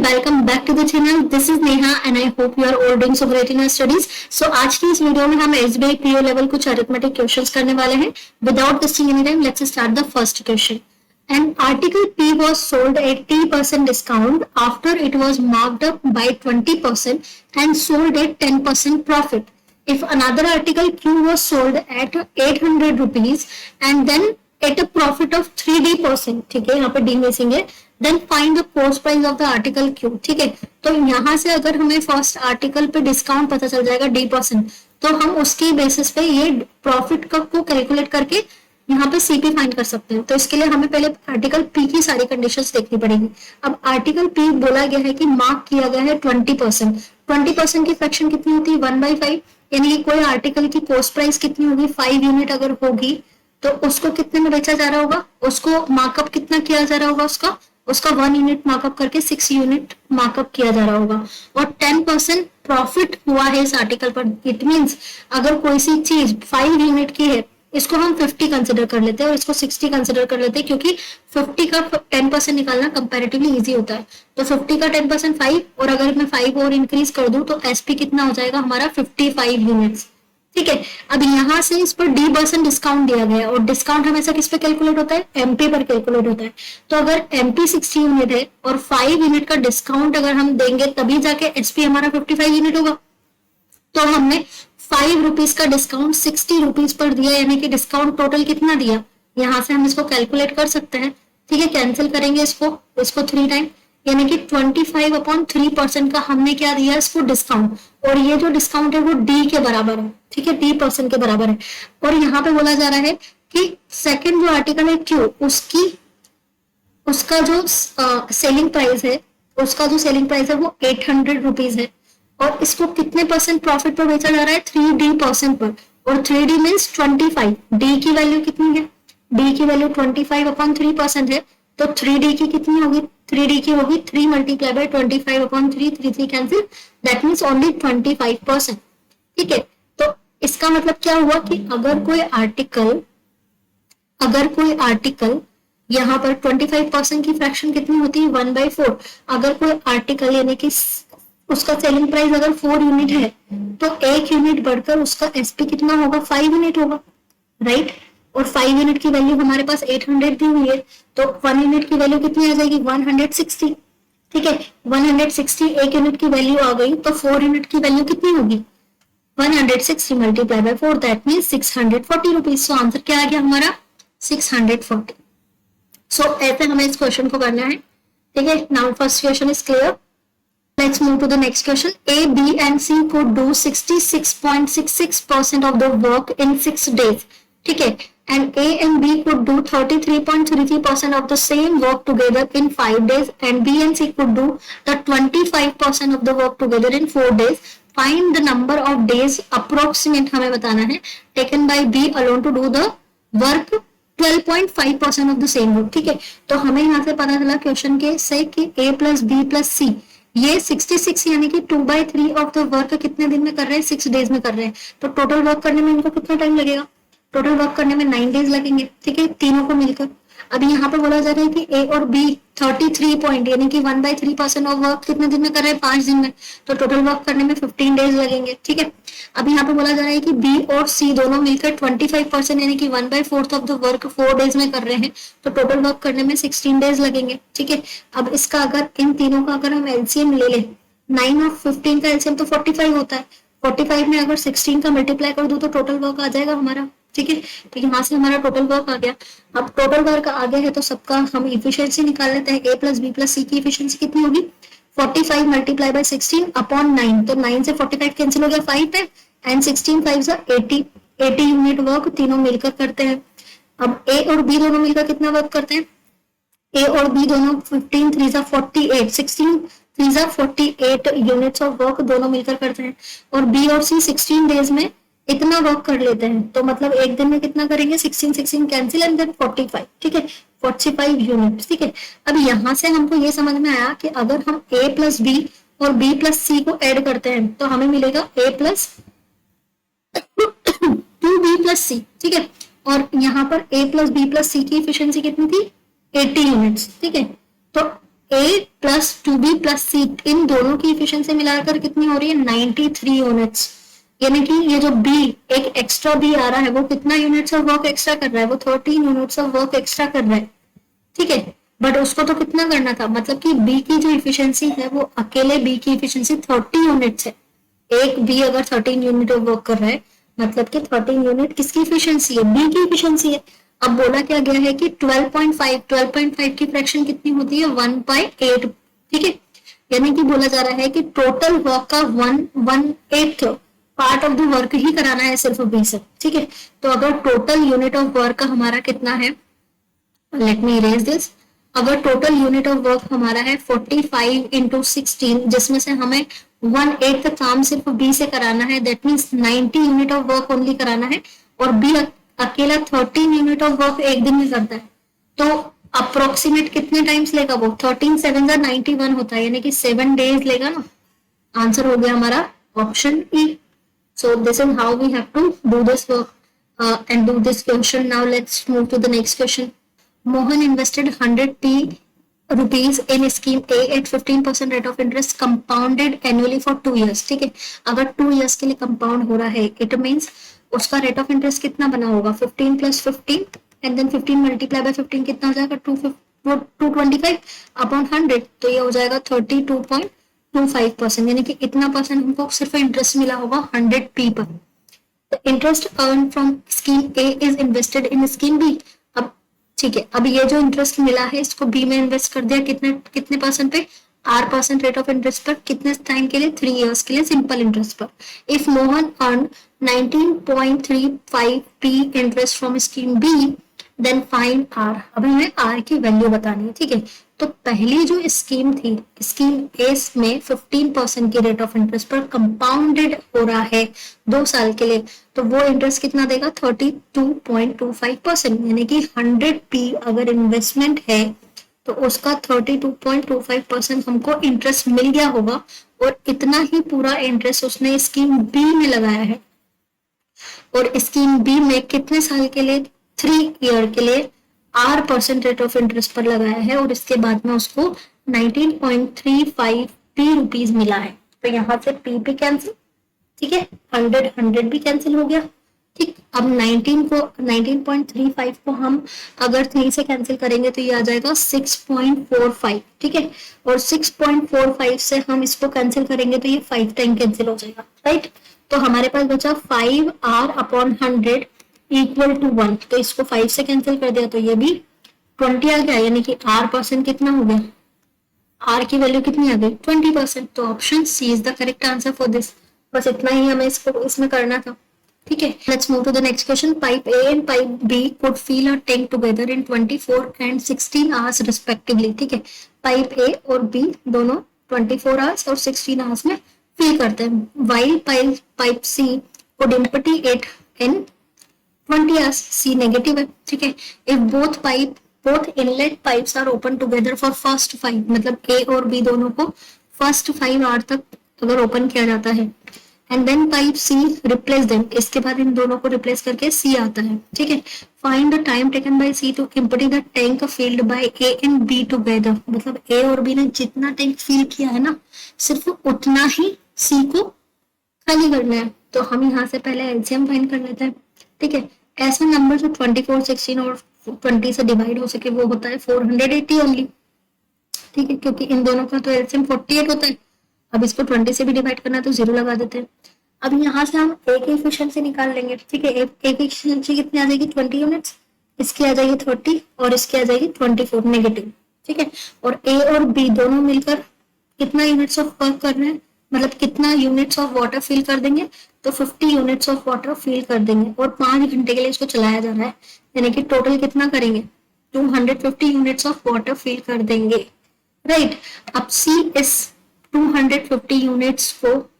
Welcome back to the channel. This is Neha and I hope you are all doing so great in your studies. So आज की इस video में हम SBI PO level कुछ arithmetic questions करने वाले हैं। Without wasting any time let's start the first question. An article P was sold at 10% discount after it was marked up by 20% and sold at 10% profit. If another article Q was sold at 800 rupees and then at a profit of 3D%, ठीक है, यहाँ पे D missing है, then find the cost price of the article Q. ठीक है, तो यहाँ से अगर हमें फर्स्ट आर्टिकल पे डिस्काउंट पता चल जाएगा D%, तो हम उसकी बेसिस पे ये प्रॉफिट को कैलकुलेट करके यहाँ पे सीपी फाइंड कर सकते हैं। तो इसके लिए हमें पहले आर्टिकल पी की सारी कंडीशंस देखनी पड़ेगी। अब आर्टिकल पी बोला गया है कि मार्क किया गया है 20%। 20% की फ्रैक्शन कितनी होती है? 1/5, यानी कि कोई आर्टिकल की कॉस्ट प्राइस कितनी होगी? 5 यूनिट अगर होगी तो उसको कितने में बेचा जा रहा होगा? उसको मार्कअप कितना किया जा रहा होगा? उसका 1 यूनिट मार्कअप करके 6 यूनिट मार्कअप किया जा रहा होगा और 10% प्रॉफिट हुआ है इस आर्टिकल पर। इट मींस अगर कोई सी चीज 5 यूनिट की है, इसको हम 50 कंसिडर कर लेते हैं और इसको 60 कंसिडर कर लेते हैं, क्योंकि 50 का 10% निकालना कंपैरेटिवली इजी होता है। तो 50 का 10% 5, और अगर मैं 5 और इंक्रीज कर दूं तो एसपी कितना हो जाएगा हमारा? 55 यूनिट्स। ठीक है, अब यहाँ से इस पर D% डिस्काउंट दिया गया है और डिस्काउंट हमेशा किस पे कैलकुलेट होता है? एमपी पर कैलकुलेट होता है। तो अगर एमपी 60 यूनिट है और 5 यूनिट का डिस्काउंट अगर हम देंगे तभी जाके एसपी हमारा 55 यूनिट होगा। तो हमने 5 रुपीज का डिस्काउंट 60 रुपीज पर दिया, यानी कि डिस्काउंट टोटल कितना दिया? यहाँ से हम इसको कैलकुलेट कर सकते हैं। ठीक है, कैंसिल करेंगे इसको 3 टाइम, यानी कि 25/3% का हमने क्या दिया इसको? डिस्काउंट। और ये जो डिस्काउंट है वो डी के बराबर है। ठीक है, D% के बराबर है। और यहाँ पे बोला जा रहा है कि सेकंड जो आर्टिकल है क्यू, उसका जो सेलिंग प्राइस है, वो 800 रुपीज है और इसको कितने परसेंट प्रॉफिट पर बेचा जा रहा है? 3D% पर। और 3D मीन्स 25। डी की वैल्यू कितनी है? डी की वैल्यू 25/3% है, तो 3D की कितनी होगी? 3D की होगी 3 × 25/3, 3 कैंसिल, दैट मीन्स ओनली 25%। ठीक है, तो इसका मतलब क्या हुआ कि अगर कोई आर्टिकल यहाँ पर 25% की फ्रैक्शन कितनी होती है? 1/4। अगर कोई आर्टिकल यानी कि उसका सेलिंग प्राइस अगर 4 यूनिट है तो 1 यूनिट बढ़कर उसका एसपी कितना होगा? 5 यूनिट होगा, राइट। और 5 यूनिट की वैल्यू हमारे पास 800 दी हुई है, तो 1 यूनिट की वैल्यू कितनी आ जाएगी? 160। ठीक है, 160 1 यूनिट की वैल्यू आ गई, तो 4 यूनिट की वैल्यू कितनी होगी? 160 × 4, that means 640 rupees. So answer क्या आ गया हमारा? 640। सो ऐसे हमें इस क्वेश्चन को करना है। ठीक है, now first question is clear. Let's move to the next question. A, B and C could do 66.66% of the work in 6 days. ठीक है, and A and B could do 33.33% of the same work together in 5 days, and B and C could do the 25% of the work together in 4 days. Find the number of days approximate हमें बताना है taken by B alone to do the work 12.5% of the same work. ठीक है, तो हमें यहाँ से पता चला क्वेश्चन के से कि A plus B plus C ये 66 यानी कि 2/3 ऑफ द वर्क कितने दिन में कर रहे हैं? 6 डेज में कर रहे हैं। तो टोटल वर्क करने में इनको कितना टाइम लगेगा? टोटल वर्क करने में 9 डेज लगेंगे। ठीक है, तीनों को मिलकर। अभी यहाँ पे बोला जा रहा है कि ए और बी 33 पॉइंट यानी कि 1/3% ऑफ वर्क कितने दिन में कर रहे हैं? 5 दिन में। तो टोटल वर्क करने में 15 डेज लगेंगे। ठीक है, अब यहाँ पे बोला जा रहा है कि बी और सी दोनों मिलकर 25% यानी कि 1/4 ऑफ द वर्क 4 डेज में कर रहे हैं, तो टोटल वर्क करने में 16 डेज लगेंगे। ठीक है, अब इसका अगर इन तीनों का अगर हम एलसीएम ले लें, 9 और 15 का एलसीएम तो 45 होता है। 45 में अगर 16 का मल्टीप्लाई कर दो तो टोटल वर्क आ जाएगा हमारा। ठीक है, तो यहाँ से हमारा टोटल वर्क आ गया। अब टोटल वर्क आ गया है तो सबका हम इफिशियंसी निकाल लेते हैं। A plus B plus C की इफिशियंसी कितनी होगी? 45 मल्टीप्लाई बाय 16 अपॉन 9, तो 9 से 45 कैंसिल हो गया, 5 है, एंड 16 5 80 यूनिट वर्क तीनों मिलकर करते हैं। अब A और B दोनों मिलकर कितना वर्क करते हैं? A और B दोनों 15 3 48, 16 3 48 यूनिट्स ऑफ वर्क दोनों मिलकर करते हैं। और B और C 16 डेज में इतना वर्क कर लेते हैं, तो मतलब एक दिन में कितना करेंगे? 16 कैंसिल एंड देन 45। ठीक है, 45 यूनिट। ठीक है, अब यहाँ से हमको ये समझ में आया कि अगर हम A plus B और B plus C को ऐड करते हैं तो हमें मिलेगा A plus 2B plus C। ठीक है, और यहाँ पर A plus B plus C की इफिशियंसी कितनी थी? 80 यूनिट्स। ठीक है, तो ए प्लस 2b प्लस सी, इन दोनों की इफिशियंसी मिलाकर कितनी हो रही है 93 यूनिट्स। यानी कि ये जो बी, एक एक्स्ट्रा बी आ रहा है, वो कितना यूनिट्स ऑफ वर्क एक्स्ट्रा कर रहा है, वो 13 यूनिट्स ऑफ वर्क एक्स्ट्रा कर रहा है। ठीक है, बट उसको तो कितना करना था, मतलब कि बी की जो इफिशियंसी है वो अकेले बी की इफिशियंसी 30 यूनिट्स है। एक बी अगर 13 यूनिट ऑफ वर्क कर रहा है, मतलब कि 13 यूनिट किसकी इफिशियंसी है, बी की इफिशियंसी है। अब बोला क्या गया है कि 12.5 की फ्रैक्शन कितनी होती है 1/8। ठीक है, यानी कि बोला जा रहा है कि टोटल वर्क का 1/8 पार्ट ऑफ द वर्क ही कराना है सिर्फ बी से। ठीक है, तो अगर टोटल यूनिट ऑफ वर्क का हमारा कितना है, लेट मी इरेज दिस, अगर टोटल यूनिट ऑफ वर्क हमारा है 45 इंटू 16, जिसमें से हमें 1/8 काम सिर्फ बी से कराना है, that means 90 unit of work only कराना है, और बी अकेला 13 यूनिट ऑफ वर्क एक दिन में करता है। तो अप्रोक्सीमेट कितने टाइम्स लेगा वो, 13 7 91 होता है, यानी कि 7 डेज लेगा ना। आंसर हो गया हमारा option E. So this is how we have to do this work and do this question. Now let's move to the next question. Mohan invested 100p rupees in scheme A at 15% rate of interest compounded annually for 2 years. ठीक है, अगर 2 years के लिए compound हो रहा है, it means उसका rate of interest कितना बना होगा 15 plus 15 and then 15 multiply by 15 कितना हो जाएगा 225 upon 100, तो ये हो जाएगा 32.25%, यानी कि इतना परसेंट हमको सिर्फ इंटरेस्ट मिला होगा 100p पर। The interest earned from scheme A is invested in scheme B. अब ठीक है, अब ये जो इंटरेस्ट मिला है इसको बी में इन्वेस्ट कर दिया, कितने कितने परसेंट पे, R% रेट ऑफ इंटरेस्ट पर, कितने टाइम के लिए 3 इयर्स के लिए सिंपल इंटरेस्ट पर। If Mohan earn 19.35p interest from scheme B then find R. अब हमें आर की वैल्यू बतानी है। ठीक है, तो पहली जो स्कीम थी, स्कीम ए में 15% की रेट ऑफ इंटरेस्ट पर कंपाउंडेड हो रहा है 2 साल के लिए, तो वो इंटरेस्ट कितना देगा 32.25%, यानी कि 100p अगर इन्वेस्टमेंट है तो उसका 32.25% हमको इंटरेस्ट मिल गया होगा, और इतना ही पूरा इंटरेस्ट उसने स्कीम बी में लगाया है। और स्कीम बी में कितने साल के लिए, 3 ईयर के लिए R% रेट ऑफ इंटरेस्ट पर लगाया है, और इसके बाद में उसको 19.35p रुपीज मिला है। तो यहाँ से p भी कैंसिल, ठीक है, 100 भी कैंसिल हो गया। ठीक, अब 19.35 को हम अगर 3 से कैंसिल करेंगे तो ये आ जाएगा 6.45। ठीक है, और 6.45 से हम इसको कैंसिल करेंगे तो ये 5 टाइम कैंसिल हो जाएगा, राइट। तो हमारे पास बचा 5R अपॉन 100 इक्वल टू 1, तो इसको 5 से कैंसिल कर दिया तो ये भी 20 आ गया, यानी कि R% कितना हो गया, R की वैल्यू कितनी आ गई 20%। तो option C is the correct answer for this. बस इतना ही हमें इसको इसमें करना था। ठीक है, let's move to the next question. Pipe A and pipe B could fill a tank together in 24 and 16 hours respectively. ठीक है, पाइप ए और बी दोनों 24 आवर्स और 16 आवर्स में फिल करते हैं, while pipe C could empty it in 20 hours. C negative है। ठीक है, if both inlet pipes are open together for first 5, मतलब ए और बी दोनों को फर्स्ट 5 आवर तक अगर ओपन किया जाता है, and then pipe C replace them, इसके बाद इन दोनों को रिप्लेस करके सी आता है। ठीक है, find the time taken by C to empty the tank field by A and B together. मतलब ए और बी ने जितना टैंक फिल किया है ना, सिर्फ उतना ही सी को खाली करना है। तो हम यहाँ से पहले एलसीएम फाइंड कर लेते हैं। ठीक है, ऐसा नंबर जो 24, 16 और 20 से डिवाइड हो सके वो होता है 480 ओनली। ठीक है, क्योंकि इन दोनों का तो एलसीएम 48 होता है। अब इसको 20 से भी डिवाइड करना है तो 0 लगा देते हैं। अब यहाँ से हम एक एफिशिएंसी निकाल लेंगे। ठीक है, एक एफिशिएंसी कितनी आ जाएगी 20 यूनिट्स, इसकी आ जाएगी 30 और इसकी आ जाएगी 24 नेगेटिव। ठीक है, और ए और बी दोनों मिलकर कितना यूनिट्स ऑफ वर्क कर रहे हैं, मतलब कितना यूनिट्स ऑफ वाटर फिल कर देंगे, तो 50 यूनिट्स ऑफ वाटर फिल कर देंगे, और 5 घंटे के लिए इसको चलाया जा रहा है, यानी कि टोटल कितना करेंगे 250 यूनिट्स ऑफ वाटर फिल कर देंगे, राइट। अब सी इस 250 यूनिट्स को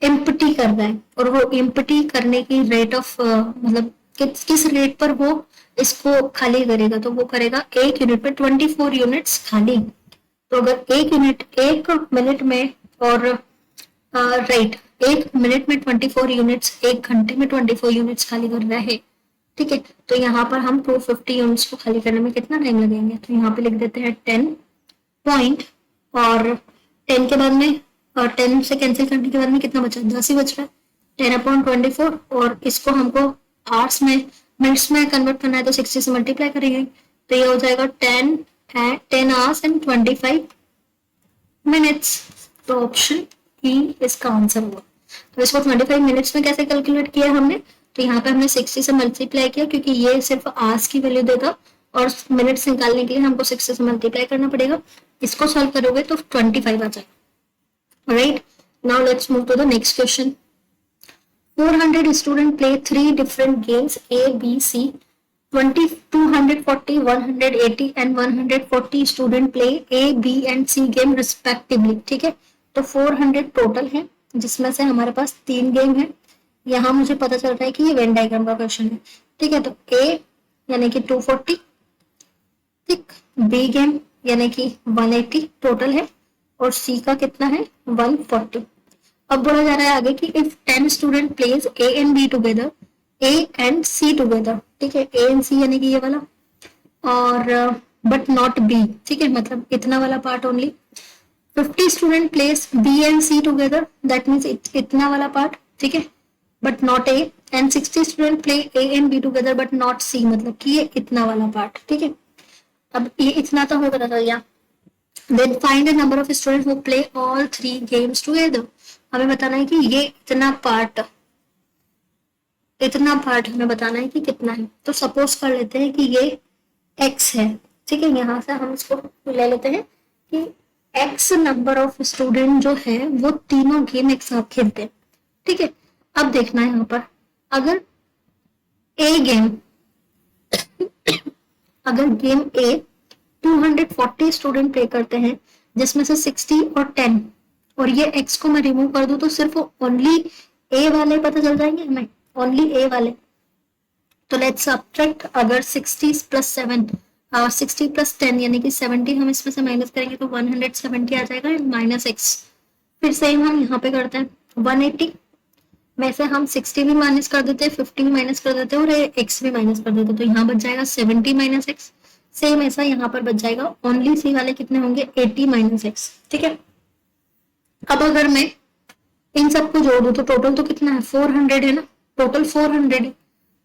एम्प्टी कर रहा है, और वो एम्प्टी करने की रेट ऑफ मतलब किस रेट पर वो इसको खाली करेगा, तो वो करेगा 1 यूनिट पे 24 यूनिट्स खाली। तो अगर 1 मिनट में और राइट 1 मिनट में 24 यूनिट्स, 1 घंटे में 24 यूनिट्स खाली कर रहा है। ठीक है, तो यहाँ पर हम 250 यूनिट्स को खाली करने में कितना टाइम लगेंगे, तो यहाँ पे लिख देते हैं 10 पॉइंट, और 10 के बाद में, और 10 से कैंसिल करने के बाद में कितना बचा, 10 ही बच रहा है, 10/24, और इसको हमको आवर्स में, मिनट्स में कन्वर्ट करना है तो 60 से मल्टीप्लाई करेंगे, तो ये हो जाएगा 10 आवर्स एंड 25 मिनट्स। तो ऑप्शन ई इसका आंसर हुआ। तो इसको 25 मिनट्स में कैसे कैलकुलेट किया हमने, तो यहाँ पे हमने 60 से मल्टीप्लाई किया, क्योंकि ये सिर्फ आवर्स की वैल्यू देगा और मिनट्स निकालने के लिए हमको 60 से मल्टीप्लाई करना पड़ेगा। इसको सॉल्व करोगे तो 25 आ जाएगा। Right, now let's move to the next question. 400 students play 3 different games A, B, C. 20, 240, 180 and 140 student play A, B and C game respectively. ठीक है, तो 400 टोटल है, जिसमें से हमारे पास 3 गेम है। यहाँ मुझे पता चल रहा है कि ये वेन डायग्राम का क्वेश्चन है। ठीक है, तो A यानी कि 240, ठीक, B गेम यानी कि 180 टोटल है, और C का कितना है, 140। अब बोला जा रहा है आगे कि if 10 student plays A and B together, A and C together, ठीक है, A एंड C यानी कि ये वाला, और बट नॉट B, ठीक है, मतलब इतना वाला part only. 50 student plays B and C together, that means इतना वाला पार्ट, ठीक है, but not A, and 60 student play A and B together but not C, मतलब कि ये इतना वाला पार्ट, ठीक है। अब ये इतना तो हो पता चल गया। Then find the number of students who play all 3 games together. हमें बताना है कि ये इतना पार्ट हमें बताना है कि कितना है। तो सपोज कर लेते हैं कि ये x है, ठीक है, यहाँ से हम इसको ले लेते हैं कि x नंबर ऑफ स्टूडेंट जो है वो तीनों गेम एक साथ खेलते हैं, ठीक है। अब देखना है यहाँ पर, अगर गेम A 240 स्टूडेंट प्ले करते हैं, जिसमें से 60 और 10, और ये x को मैं रिमूव कर दूं तो सिर्फ ओनली A वाले पता चल जाएंगे हमें, ओनली A वाले। तो लेट्स सब्ट्रैक्ट, अगर 60 प्लस 7 और 60 प्लस 10 यानी कि 70 हम इसमें से माइनस करेंगे तो 170 आ जाएगा माइनस x। फिर सेम हम यहाँ पे करते हैं, 180 में से हम 60 भी माइनस कर देते हैं, 50 भी माइनस कर देते हैं और x भी माइनस कर देते हैं, तो यहाँ बच जाएगा 70 माइनस x। सेम ऐसा यहाँ पर बच जाएगा, ओनली C वाले कितने होंगे, 80 माइनस x, ठीक है। अब अगर मैं इन सबको जोड़ दूं तो टोटल तो कितना है, 400 है ना, टोटल 400 है,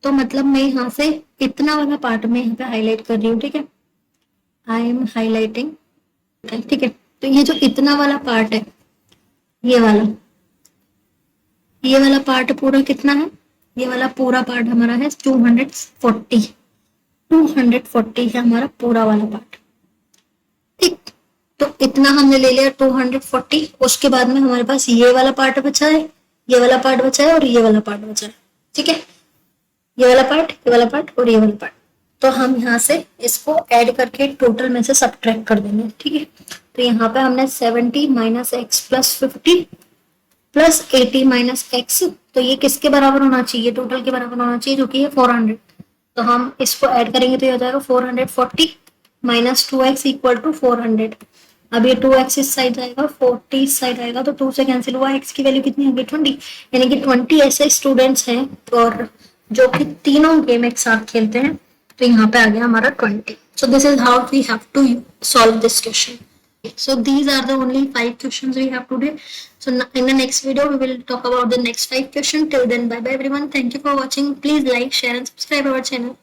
तो मतलब मैं यहाँ से इतना वाला पार्ट में यहाँ पे हाईलाइट कर रही हूँ, ठीक है, आई एम हाईलाइटिंग, ठीक है। तो ये जो इतना वाला पार्ट है, ये वाला पार्ट पूरा कितना है, ये वाला पूरा पार्ट हमारा है 240 है हमारा पूरा वाला पार्ट, ठीक। तो इतना हमने ले लिया 240, उसके बाद में हमारे पास ये वाला पार्ट बचा है, ये वाला पार्ट बचा है और ये वाला पार्ट बचा है, ठीक है, ये वाला पार्ट, ये वाला पार्ट और ये वाला पार्ट। तो हम यहाँ से इसको ऐड करके टोटल में से सब्ट्रैक्ट कर देंगे, ठीक है। तो यहाँ पे हमने 70 minus x plus 50 plus 80 minus x, तो ये किसके बराबर होना चाहिए, टोटल के बराबर होना चाहिए, जो कि है 400। तो हम इसको ऐड करेंगे तो ये हो जाएगा 440 माइनस 2x इक्वल टू 400। अब ये 2x इस साइड जाएगा, 40 इस साइड आएगा, तो 2 से कैंसिल हुआ, x की वैल्यू कितनी होगी 20, यानी कि 20 ऐसे स्टूडेंट्स हैं और जो कि तीनों गेम एक साथ खेलते हैं, तो यहाँ पे आ गया हमारा 20। So this is how we have to solve this question. So these are the only 5 questions we have today. So in the next video we will talk about the next 5 questions. Till then, bye bye everyone. Thank you for watching. Please like, share and subscribe our channel.